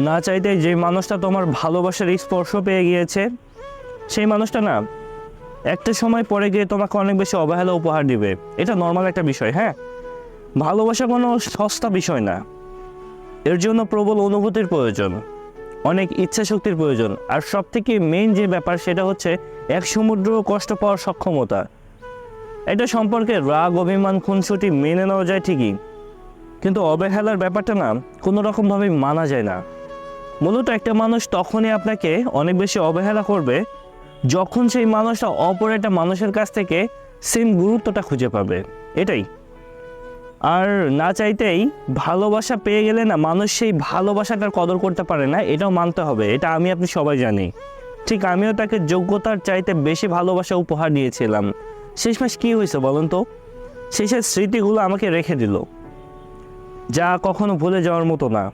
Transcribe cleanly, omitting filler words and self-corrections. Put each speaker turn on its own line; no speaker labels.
না চাইতে যে মানুষটা তোমার ভালোবাসার স্পর্শ পেয়ে গিয়েছে, সেই মানুষটা না একটা সময় পরে গিয়ে তোমাকে অনেক বেশি অবহেলা উপহার দিবে। এটা নর্মাল একটা বিষয়। হ্যাঁ, ভালোবাসা কোনো সস্তা বিষয় না। এর জন্য প্রবল অনুভূতির প্রয়োজন, অনেক ইচ্ছা শক্তির প্রয়োজন, আর সব থেকে মেইন যে ব্যাপার সেটা হচ্ছে এক সমুদ্র কষ্ট পাওয়ার সক্ষমতা। এটা সম্পর্কে রাগ, অভিমান, খুনসুটি মেনে নেওয়া যায় ঠিকই, কিন্তু অবহেলার ব্যাপারটা না কোনো রকমভাবেই মানা যায় না। মূলত একটা মানুষ তখনই আপনাকে অনেক বেশি অবহেলা করবে যখন সেই মানুষটা অপর একটা মানুষের কাছ থেকে সেম গুরুত্বটা খুঁজে পাবে। এটাই। আর না চাইতেই ভালোবাসা পেয়ে গেলে না মানুষ সেই ভালোবাসাটার কদর করতে পারে না, এটাও মানতে হবে। এটা আমি আপনি সবাই জানি। ঠিক আমিও তাকে যোগ্যতার চাইতে বেশি ভালোবাসা উপহার দিয়েছিলাম। শেষমেশ কী হয়েছে বলুন তো? শেষের স্মৃতিগুলো আমাকে রেখে দিল, যা কখনো ভুলে যাওয়ার মতো না।